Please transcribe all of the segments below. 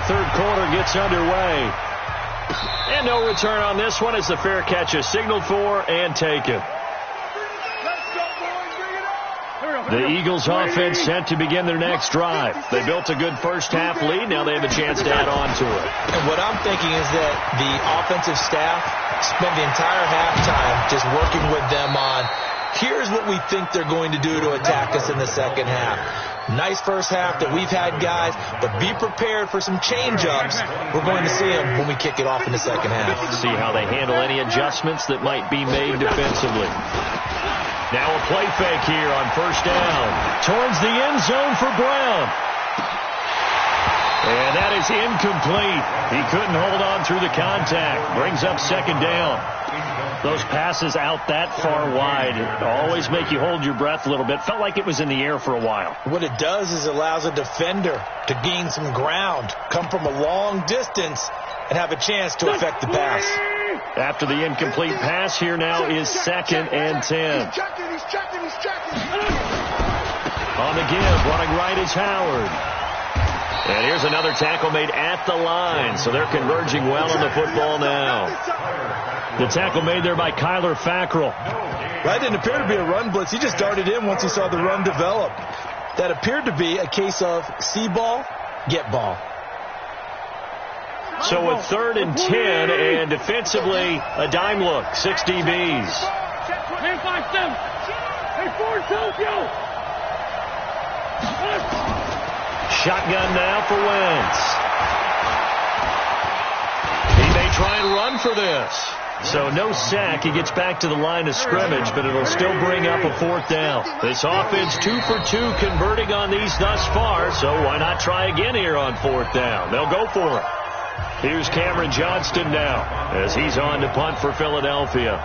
third quarter gets underway. And no return on this one as the fair catch is signaled for and taken. The Eagles offense set to begin their next drive. They built a good first-half lead. Now they have a chance to add on to it. And what I'm thinking is that the offensive staff spent the entire halftime just working with them on, here's what we think they're going to do to attack us in the second half. Nice first half that we've had, guys, but be prepared for some change-ups. We're going to see them when we kick it off in the second half. See how they handle any adjustments that might be made defensively. Now a play fake here on first down. Towards the end zone for Brown. And that is incomplete. He couldn't hold on through the contact. Brings up second down. Those passes out that far wide always make you hold your breath a little bit. Felt like it was in the air for a while. What it does is it allows a defender to gain some ground, come from a long distance, and have a chance to affect the pass. After the incomplete pass, here now is 2nd and 10. On the give, running right is Howard. And here's another tackle made at the line, so they're converging well on the football now. The tackle made there by Kyler Fackrell. That didn't appear to be a run blitz. He just darted in once he saw the run develop. That appeared to be a case of see ball, get ball. So with 3rd and 10, and defensively, a dime look, 6 DBs. Shotgun now for Wentz. He may try and run for this. So no sack. He gets back to the line of scrimmage, but it'll still bring up a 4th down. This offense 2 for 2 converting on these thus far, so why not try again here on 4th down? They'll go for it. Here's Cameron Johnston now as he's on to punt for Philadelphia.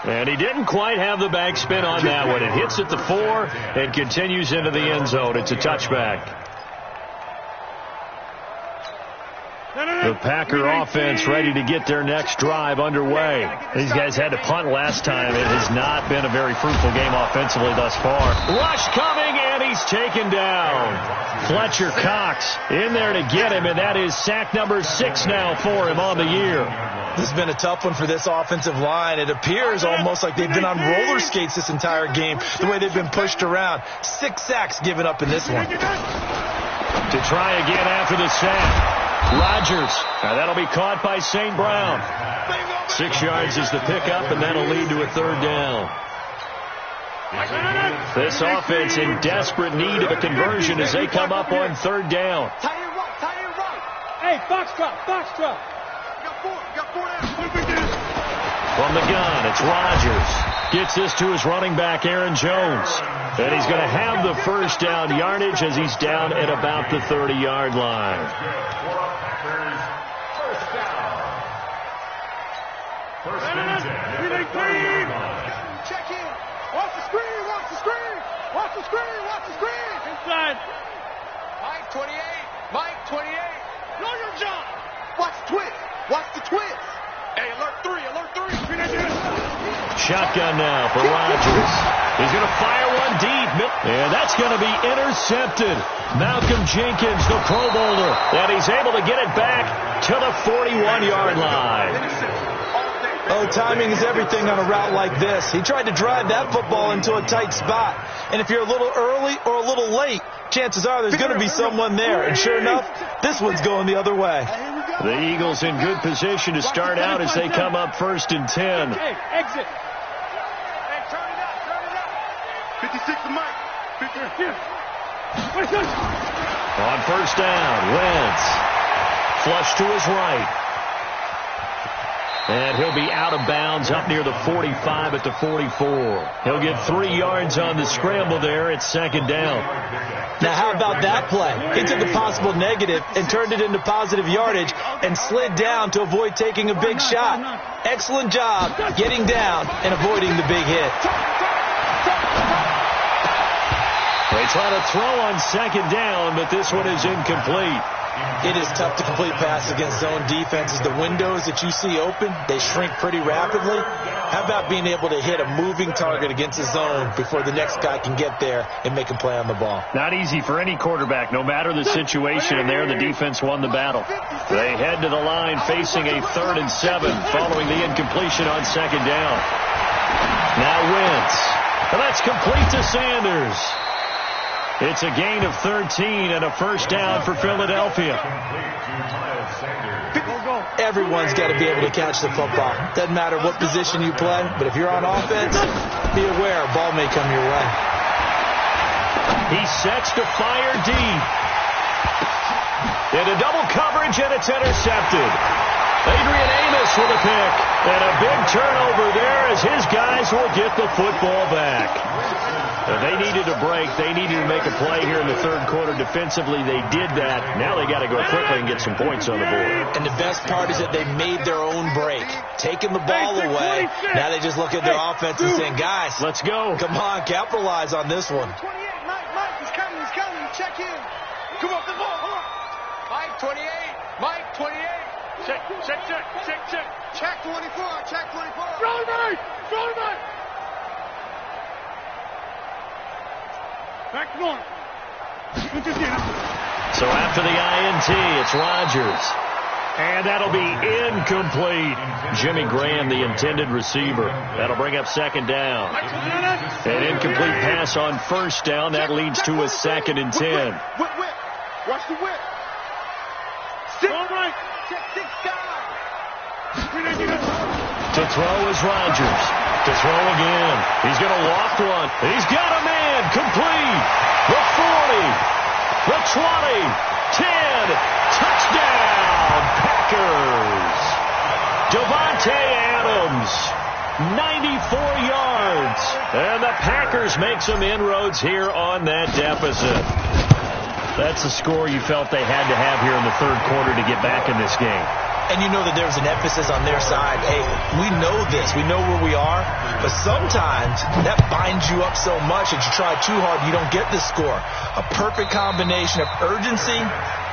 And he didn't quite have the backspin on that one. It hits at the 4 and continues into the end zone. It's a touchback. The Packer offense ready to get their next drive underway. These guys had to punt last time. It has not been a very fruitful game offensively thus far. Rush coming, and he's taken down. Fletcher Cox in there to get him, and that is sack number 6 now for him on the year. This has been a tough one for this offensive line. It appears almost like they've been on roller skates this entire game, the way they've been pushed around. 6 sacks given up in this one. To try again after the sack. Rodgers. Now that'll be caught by St. Brown. 6 yards is the pickup, and that'll lead to a 3rd down. This offense in desperate need of a conversion as they come up on 3rd down. Hey, box drop. From the gun, it's Rodgers. Gets this to his running back, Aaron Jones. And he's going to have the first down yardage as he's down at about the 30-yard line. Check in. Watch the screen. Inside. Mike 28. Know your job. Watch the twist. Hey, alert 3. Shotgun now for Rodgers. He's going to fire one deep. And that's going to be intercepted. Malcolm Jenkins, the Pro Bowler. And he's able to get it back to the 41-yard line. Oh, timing is everything on a route like this. He tried to drive that football into a tight spot. And if you're a little early or a little late, chances are there's going to be someone there. And sure enough, this one's going the other way. The Eagles in good position to start out as they come up 1st and 10. Hey, exit. Hey, turn it up. 56 to Mike. 56. On 1st down, Wentz. Flush to his right. And he'll be out of bounds up near the 45 at the 44. He'll get 3 yards on the scramble there. It's 2nd down. Now, how about that play? He took a possible negative and turned it into positive yardage and slid down to avoid taking a big shot. Excellent job getting down and avoiding the big hit. They try to throw on 2nd down, but this one is incomplete. It is tough to complete passes against zone defenses. The windows that you see open, they shrink pretty rapidly. How about being able to hit a moving target against a zone before the next guy can get there and make a play on the ball? Not easy for any quarterback, no matter the situation, and there the defense won the battle. They head to the line facing a 3rd and 7 following the incompletion on 2nd down. Now Wentz. And that's complete to Sanders. It's a gain of 13 and a 1st down for Philadelphia. Everyone's got to be able to catch the football. Doesn't matter what position you play, but if you're on offense, be aware a ball may come your way. He sets to fire deep. Into double coverage, and it's intercepted. Adrian Amos with a pick. And a big turnover there as his guys will get the football back. They needed a break. They needed to make a play here in the 3rd quarter. Defensively, they did that. Now they got to go quickly and get some points on the board. And the best part is that they made their own break. Taking the ball away. Now they just look at their offense and saying, guys, let's go. Come on, capitalize on this one. 28, Mike, he's coming. Check in. Come on, hold on. Mike, 28. Mike, 28. Check. Check 24. Throw it back. Back to normal. So after the INT, it's Rodgers. And that'll be incomplete. Jimmy Graham, the intended receiver. That'll bring up 2nd down. An incomplete pass on 1st down. That leads to a 2nd and 10. Whip. Watch the whip. All right. Check 6 guys. To throw is Rodgers. To throw again. He's going to loft one. He's got a man. Complete. The 40. The 20. 10. Touchdown. Packers. Davante Adams. 94 yards. And the Packers make some inroads here on that deficit. That's the score you felt they had to have here in the 3rd quarter to get back in this game. And you know that there was an emphasis on their side. Hey, we know this. We know where we are. But sometimes that binds you up so much that you try too hard, you don't get the score. A perfect combination of urgency,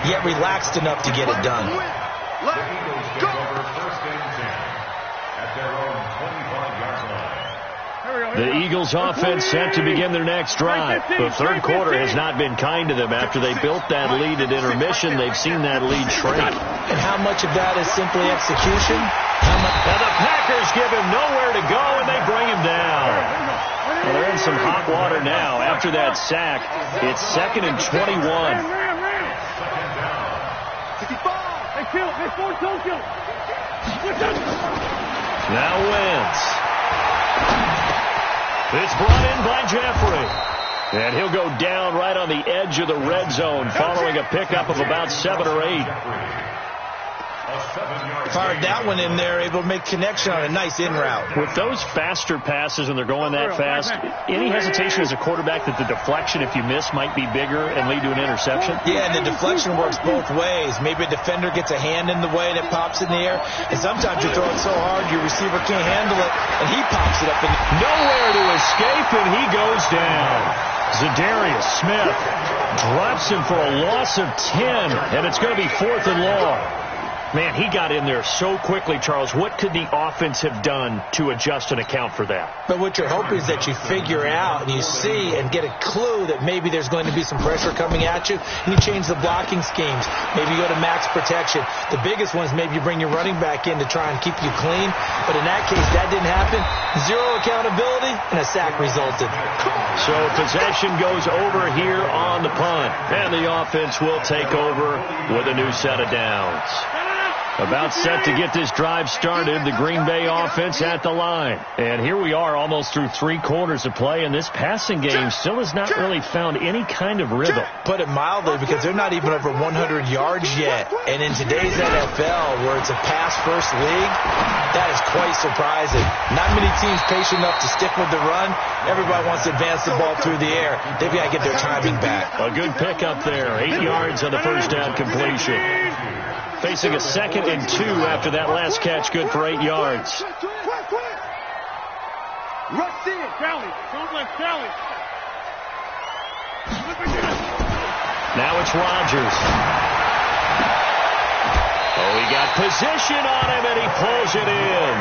yet relaxed enough to get it done. The Eagles offense set to begin their next drive. The 3rd quarter has not been kind to them. After they built that lead at intermission, they've seen that lead shrink. And how much of that is simply execution? Now the Packers give him nowhere to go, and they bring him down. Well, they're in some hot water now. After that sack, it's 2nd and 21. Now Wentz. It's brought in by Jeffrey. And he'll go down right on the edge of the red zone following a pickup of about 7 or 8. Fired that one in there, able to make connection on a nice in route. With those faster passes and they're going that fast, any hesitation as a quarterback that the deflection, if you miss, might be bigger and lead to an interception? Yeah, and the deflection works both ways. Maybe a defender gets a hand in the way and it pops in the air. And sometimes you throw it so hard your receiver can't handle it, and he pops it up in the air. Nowhere to escape, and he goes down. Zadarius Smith drops him for a loss of 10, and it's going to be 4th and long. Man, he got in there so quickly, Charles. What could the offense have done to adjust and account for that? But what you're hoping is that you figure out and you see and get a clue that maybe there's going to be some pressure coming at you, and you change the blocking schemes. Maybe you go to max protection. The biggest one is maybe you bring your running back in to try and keep you clean. But in that case, that didn't happen. 0 accountability, and a sack resulted. So possession goes over here on the punt, and the offense will take over with a new set of downs. About set to get this drive started, the Green Bay offense at the line. And here we are almost through 3 quarters of play, and this passing game still has not really found any kind of rhythm. Put it mildly, because they're not even over 100 yards yet. And in today's NFL, where it's a pass-first league, that is quite surprising. Not many teams patient enough to stick with the run. Everybody wants to advance the ball through the air. They've got to get their timing back. A good pickup there. 8 yards on the first down completion. Facing a 2nd and 2 after that last catch, good for 8 yards. Rush in, Callie. Don't let Callie. Now it's Rodgers. Oh, he got position on him, and he pulls it in.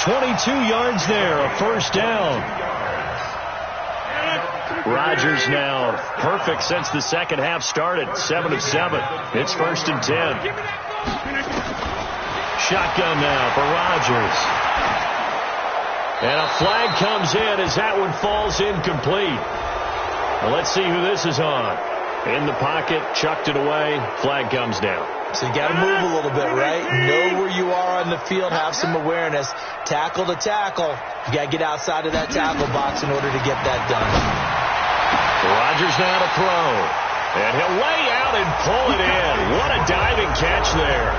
22 yards there, a first down. Rodgers now perfect since the second half started. 7 of 7. It's 1st and 10. Shotgun now for Rodgers. And a flag comes in as that one falls incomplete. Well, let's see who this is on. In the pocket, chucked it away, flag comes down. So you got to move a little bit, right? Know where you are on the field, have some awareness. Tackle to tackle. You got to get outside of that tackle box in order to get that done. Rodgers now to throw. And he'll lay out and pull it in. What a diving catch there.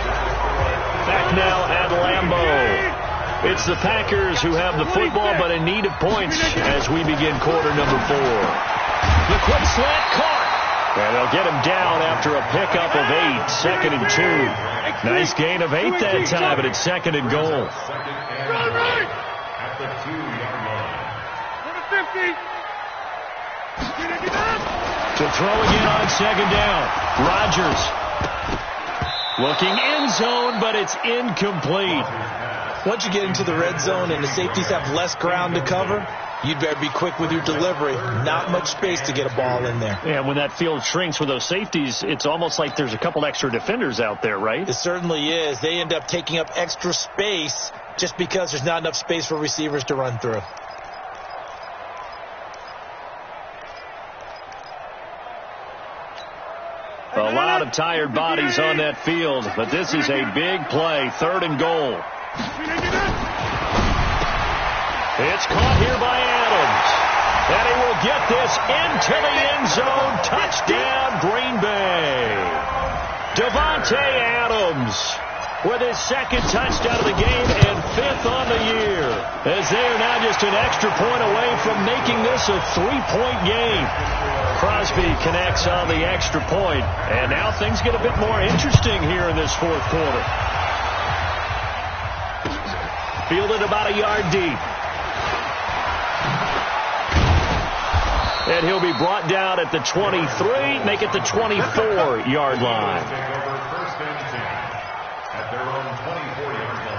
Back now at Lambeau. It's the Packers who have the football but in need of points as we begin quarter number 4. The quick slant caught. And they'll get him down after a pickup of 8. 2nd and 2. Nice gain of 8 that time, but it's 2nd and goal. At the 2-yard line. For the 50. To throw again on 2nd down. Rodgers looking end zone, but it's incomplete. Once you get into the red zone and the safeties have less ground to cover, you'd better be quick with your delivery. Not much space to get a ball in there. Yeah, when that field shrinks with those safeties, it's almost like there's a couple extra defenders out there, right? It certainly is. They end up taking up extra space just because there's not enough space for receivers to run through. A lot of tired bodies on that field, but this is a big play. 3rd and goal. It's caught here by Adams. And he will get this into the end zone. Touchdown, Green Bay. Davante Adams with his 2nd touchdown of the game and 5th on the year. As they are now just an extra point away from making this a 3-point game. Crosby connects on the extra point. And now things get a bit more interesting here in this 4th quarter. Fielded about a yard deep. And he'll be brought down at the 23, make it the 24-yard line. First and 10 at their own 24-yard line.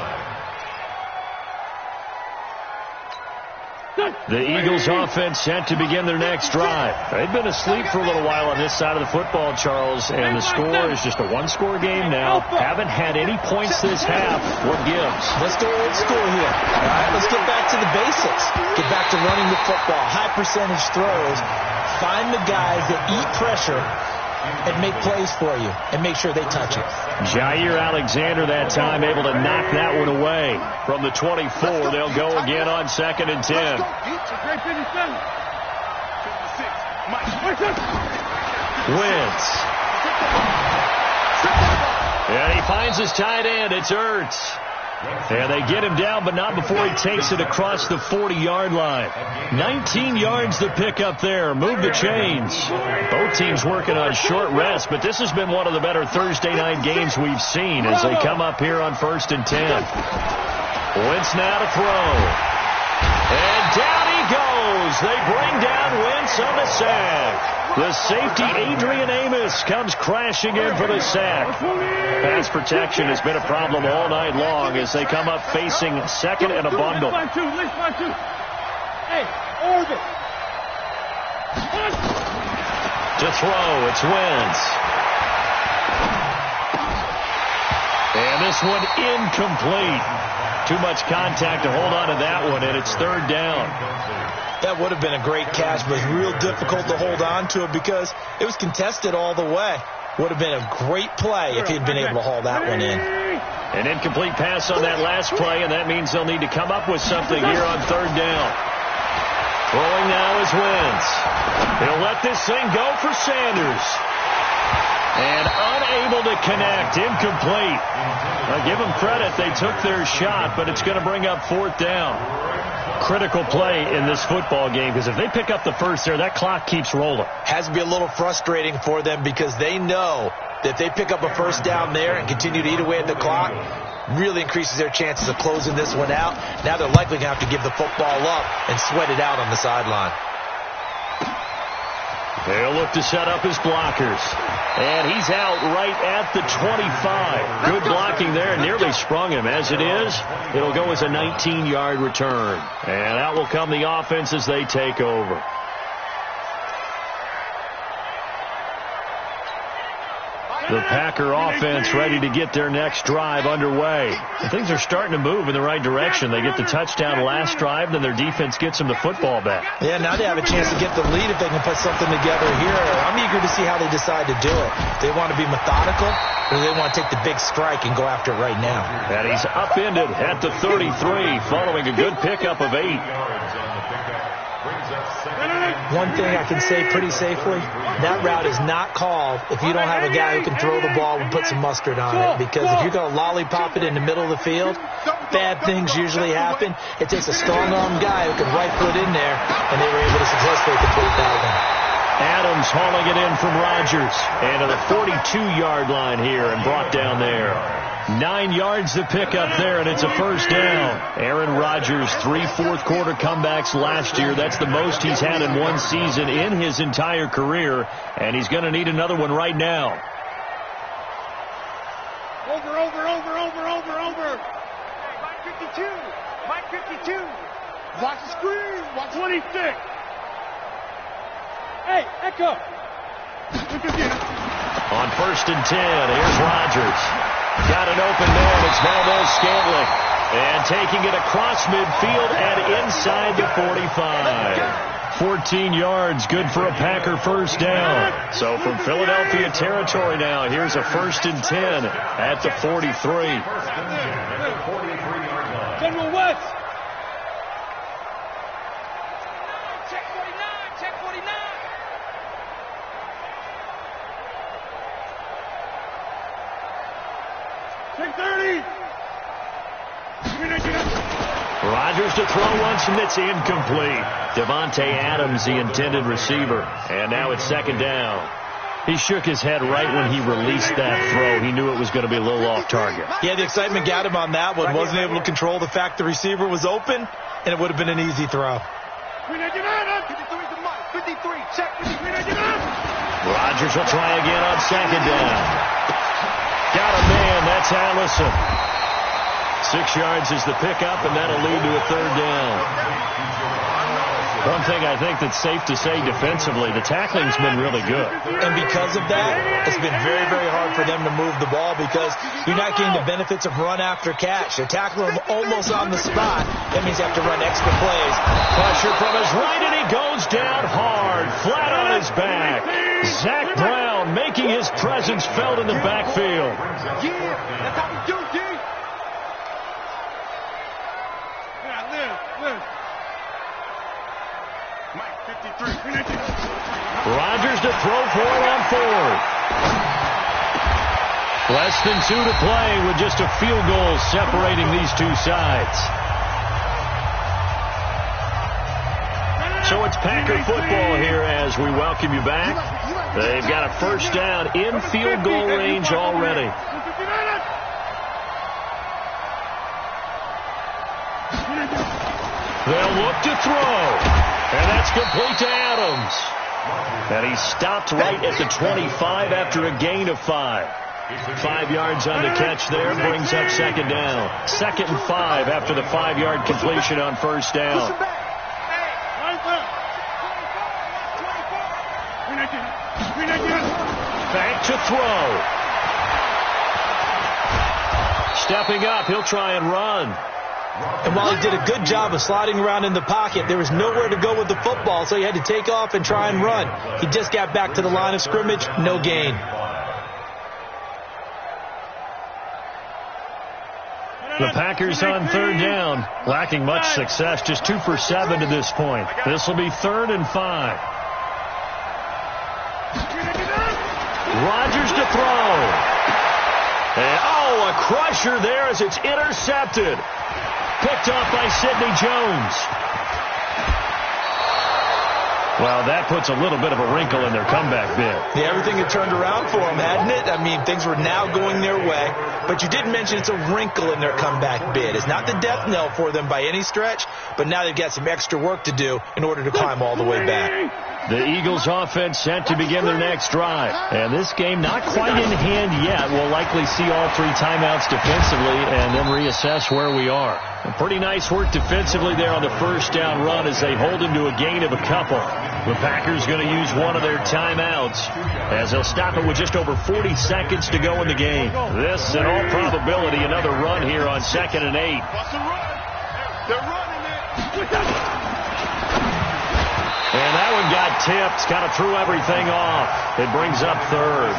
The Eagles offense set to begin their next drive. They've been asleep for a little while on this side of the football, Charles, and the score is just a 1-score game now. Haven't had any points this half. What gives? Let's go old school here. All right, let's get back to the basics. Get back to running the football, high percentage throws. Find the guys that eat pressure and make plays for you and make sure they touch it. Jair Alexander that time able to knock that one away. From the 24, they'll go again on 2nd and 10. Wentz. And he finds his tight end. It's Ertz. And they get him down, but not before he takes it across the 40-yard line. 19 yards to pick up there. Move the chains. Both teams working on short rest, but this has been one of the better Thursday night games we've seen as they come up here on 1st and 10. Wentz now to throw. And down he goes. They bring down Wentz on the sack. The safety, Adrian Amos, comes crashing in for the sack. Pass protection has been a problem all night long as they come up facing 2nd and a bundle. To throw, it's Wentz. And this one incomplete. Too much contact to hold on to that one, and it's 3rd down. That would have been a great catch, but it was real difficult to hold on to it because it was contested all the way. Would have been a great play if he'd been able to haul that one in. An incomplete pass on that last play, and that means they'll need to come up with something here on 3rd down. Throwing now is Wentz. He'll let this thing go for Sanders. And unable to connect. Incomplete. I'll give them credit. They took their shot, but it's going to bring up 4th down. Critical play in this football game because if they pick up the first there, that clock keeps rolling. Has to be a little frustrating for them because they know that if they pick up a first down there and continue to eat away at the clock, really increases their chances of closing this one out. Now they're likely going to have to give the football up and sweat it out on the sideline. They'll look to set up his blockers. And he's out right at the 25. Good blocking there, nearly sprung him. As it is, it'll go as a 19-yard return. And out will come the offense as they take over. The Packer offense ready to get their next drive underway. And things are starting to move in the right direction. They get the touchdown last drive, then their defense gets them the football back. Yeah, now they have a chance to get the lead if they can put something together here. I'm eager to see how they decide to do it. They want to be methodical, or they want to take the big strike and go after it right now. And he's upended at the 33, following a good pickup of 8. One thing I can say pretty safely, that route is not called if you don't have a guy who can throw the ball and put some mustard on it. Because if you're going to lollipop it in the middle of the field, bad things usually happen. It takes a strong-armed guy who can rifle it in there, and they were able to successfully complete that one. Adams hauling it in from Rodgers. And to the 42-yard line here and brought down there. 9 yards to pick up there, and it's a first down. Aaron Rodgers, 3 fourth-quarter comebacks last year. That's the most he's had in one season in his entire career, and he's going to need another one right now. Over. Mike 52. Watch the screen. Watch 26. Hey, Echo. On 1st and 10, here's Rodgers. Got an open man. It's Valdez-Scantling. And taking it across midfield and inside the 45. 14 yards, good for a Packer first down. So from Philadelphia territory now, here's a 1st and 10 at the 43. General West. Check 49. Check 30. Rodgers to throw once, and it's incomplete. Devontae Adams, the intended receiver. And now it's 2nd down. He shook his head right when he released that throw. He knew it was going to be a little off target. Yeah, the excitement got him on that one. Wasn't able to control the fact the receiver was open, and it would have been an easy throw. 53 check. Rodgers will try again on 2nd down. Got a man. That's Allison. 6 yards is the pickup, and that'll lead to a 3rd down. One thing I think that's safe to say defensively, the tackling's been really good. And because of that, it's been very, very hard for them to move the ball because you're not getting the benefits of run after catch. You're tackling them almost on the spot. That means you have to run extra plays. Pressure from his right, and he goes down hard, flat on his back. Zach Brown making his presence felt in the backfield. Yeah, that's how we do, G. Live. Mike 53. Rodgers to throw for it on 4th. Less than 2 to play with just a field goal separating these two sides. So it's Packer football here as we welcome you back. They've got a first down in field goal range already. They'll look to throw. And that's complete to Adams. And he's stopped right at the 25 after a gain of 5. 5 yards on the catch there brings up 2nd down. 2nd and 5 after the 5-yard completion on 1st down. Back to throw. Stepping up, he'll try and run. And while he did a good job of sliding around in the pocket, there was nowhere to go with the football, so he had to take off and try and run. He just got back to the line of scrimmage, no gain. The Packers on 3rd down, lacking much success, just 2 for 7 to this point. This will be 3rd and 5. Rodgers to throw. And, a crusher there as it's intercepted. Picked off by Sidney Jones. Well, that puts a little bit of a wrinkle in their comeback bid. Yeah, everything had turned around for them, hadn't it? I mean, things were now going their way. But you did mention it's a wrinkle in their comeback bid. It's not the death knell for them by any stretch, but now they've got some extra work to do in order to climb all the way back. The Eagles offense set to begin their next drive. And this game not quite in hand yet. We'll likely see all 3 timeouts defensively and then reassess where we are. A pretty nice work defensively there on the first down run as they hold him to a gain of a couple. The Packers going to use one of their timeouts as they'll stop it with just over 40 seconds to go in the game. This, in all probability, another run here on 2nd and 8. They're running it. And that one got tipped, kind of threw everything off. It brings up 3rd.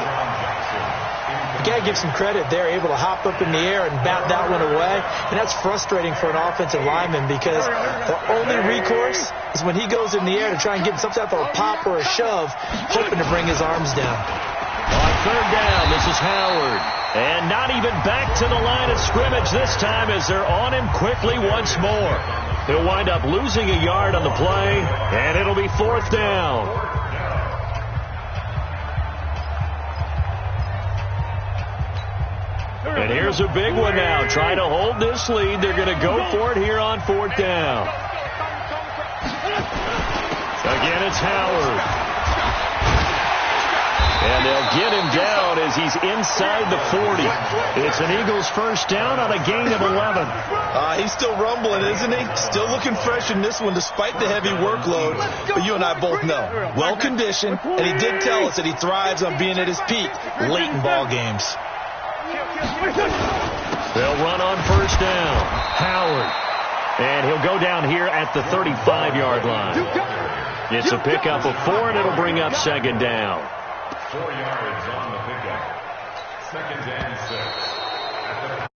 You got to give some credit. They're able to hop up in the air and bat that one away. And that's frustrating for an offensive lineman because the only recourse is when he goes in the air to try and get some type of a pop or a shove, hoping to bring his arms down. On 3rd down, this is Howard. And not even back to the line of scrimmage this time as they're on him quickly once more. He'll wind up losing a yard on the play, and it'll be 4th down. And here's a big one now. Trying to hold this lead. They're going to go for it here on 4th down. Again, it's Howard. And they'll get him down as he's inside the 40. It's an Eagles first down on a gain of 11. He's still rumbling, isn't he? Still looking fresh in this one despite the heavy workload. But you and I both know, well-conditioned, and he did tell us that he thrives on being at his peak late in ball games. They'll run on first down. Howard. And he'll go down here at the 35-yard line. It's a pickup of 4, and it'll bring up 2nd down. 4 yards on the pickup. 2nd and 6.